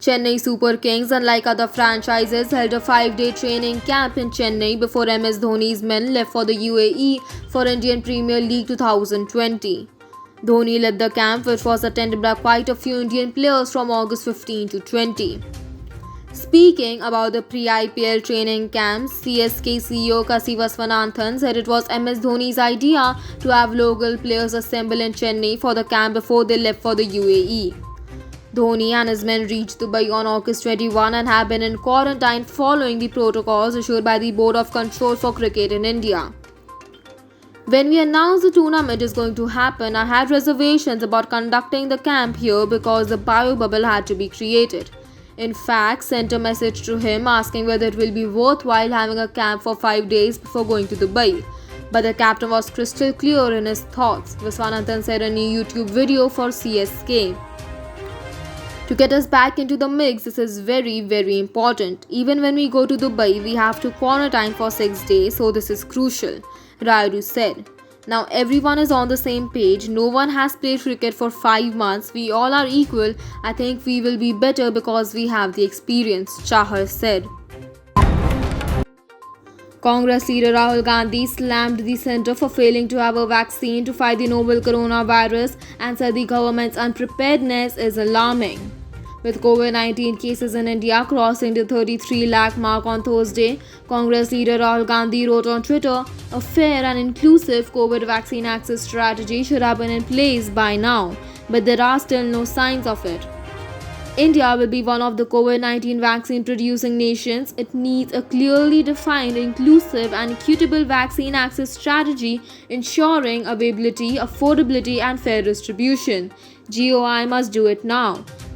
Chennai Super Kings, unlike other franchises, held a 5-day training camp in Chennai before MS Dhoni's men left for the UAE for Indian Premier League 2020. Dhoni led the camp, which was attended by quite a few Indian players from August 15 to 20. Speaking about the pre-IPL training camp, CSK CEO Kasi Viswanathan said it was MS Dhoni's idea to have local players assemble in Chennai for the camp before they left for the UAE. Dhoni and his men reached Dubai on August 21 and have been in quarantine following the protocols issued by the Board of Control for Cricket in India. When we announced the tournament is going to happen, I had reservations about conducting the camp here because the bio bubble had to be created. In fact, sent a message to him asking whether it will be worthwhile having a camp for 5 days before going to Dubai. But the captain was crystal clear in his thoughts, Viswanathan said in a YouTube video for CSK. To get us back into the mix, this is very, very important. Even when we go to Dubai, we have to quarantine for 6 days, so this is crucial, Rayudu said. Now everyone is on the same page. No one has played cricket for 5 months. We all are equal. I think we will be better because we have the experience, Chahar said. Congress leader Rahul Gandhi slammed the centre for failing to have a vaccine to fight the novel coronavirus and said the government's unpreparedness is alarming. With COVID-19 cases in India crossing the 33 lakh mark on Thursday, Congress leader Rahul Gandhi wrote on Twitter, "A fair and inclusive COVID vaccine access strategy should have been in place by now, but there are still no signs of it. India will be one of the COVID-19 vaccine producing nations. It needs a clearly defined, inclusive and equitable vaccine access strategy ensuring availability, affordability and fair distribution. GOI must do it now,"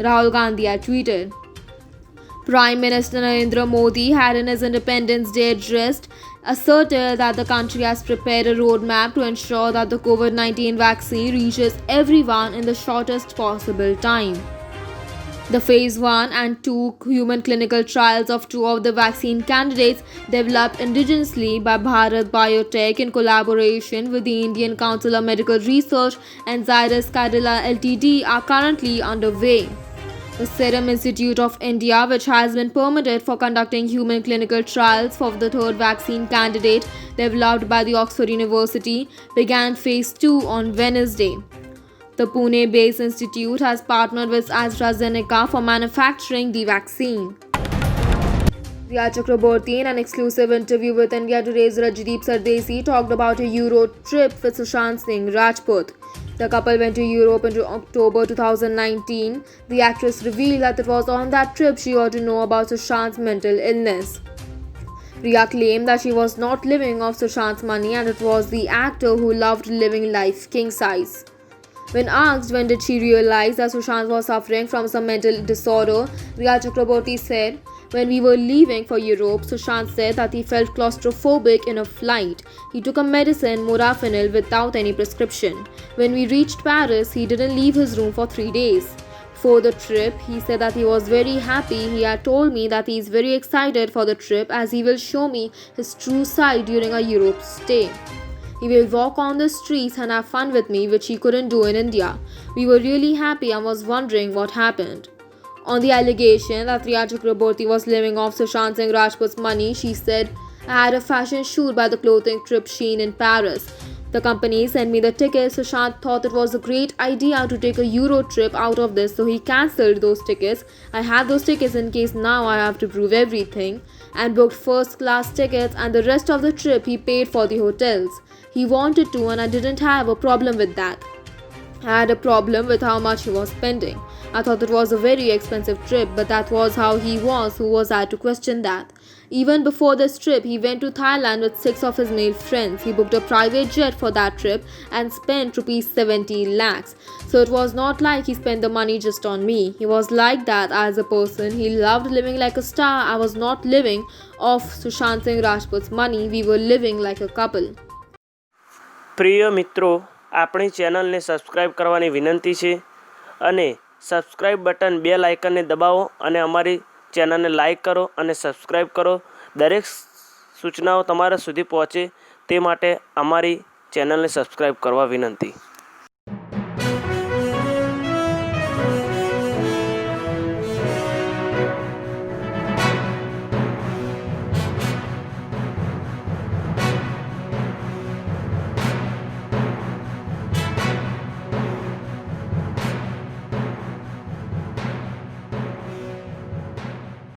Rahul Gandhi had tweeted. Prime Minister Narendra Modi had in his Independence Day address asserted that the country has prepared a roadmap to ensure that the COVID-19 vaccine reaches everyone in the shortest possible time. The Phase 1 and 2 human clinical trials of 2 of the vaccine candidates developed indigenously by Bharat Biotech in collaboration with the Indian Council of Medical Research and Zydus Cadila Ltd are currently underway. The Serum Institute of India, which has been permitted for conducting human clinical trials for the third vaccine candidate developed by the Oxford University, began Phase 2 on Wednesday. The Pune-based institute has partnered with AstraZeneca for manufacturing the vaccine. Riya Chakraborty, in an exclusive interview with India Today's Rajdeep Sardesi, talked about a Euro trip with Sushant Singh Rajput. The couple went to Europe in October 2019. The actress revealed that it was on that trip she got to know about Sushant's mental illness. Riya claimed that she was not living off Sushant's money and it was the actor who loved living life king size. When asked when did she realize that Sushant was suffering from some mental disorder, Riya Chakraborty said, "When we were leaving for Europe, Sushant said that he felt claustrophobic in a flight. He took a medicine, modafinil, without any prescription. When we reached Paris, he didn't leave his room for 3 days. For the trip, he said that he was very happy. He had told me that he is very excited for the trip as he will show me his true side during our Europe stay. He will walk on the streets and have fun with me, which he couldn't do in India. We were really happy and was wondering what happened." On the allegation that Riya Chakraborty was living off Sushant Singh Rajput's money, she said, "I had a fashion shoot by the clothing trip Shein in Paris. The company sent me the tickets. Sushant thought it was a great idea to take a Euro trip out of this, so he cancelled those tickets. I had those tickets in case now I have to prove everything, and booked first class tickets, and the rest of the trip he paid for the hotels. He wanted to and I didn't have a problem with that. I had a problem with how much he was spending. I thought it was a very expensive trip, but that was how he was. Who was I to question that? Even before this trip, he went to Thailand with 6 of his male friends. He booked a private jet for that trip and spent rupees 70 lakhs. So it was not like he spent the money just on me. He was like that as a person. He loved living like a star. I was not living off Sushant Singh Rajput's money. We were living like a couple." પ્રિય મિત્રો, આપણી ચેનલને subscribe કરવાની વિનંતી છે અને subscribe button બેલ આઇકનને દબાવો અને અમારી ચેનલને લાઇક કરો અને સબસ્ક્રાઈબ કરો. દરેક સૂચનાઓ તમારા સુધી પહોંચે તે માટે અમારી ચેનલને સબસ્ક્રાઈબ કરવા વિનંતી.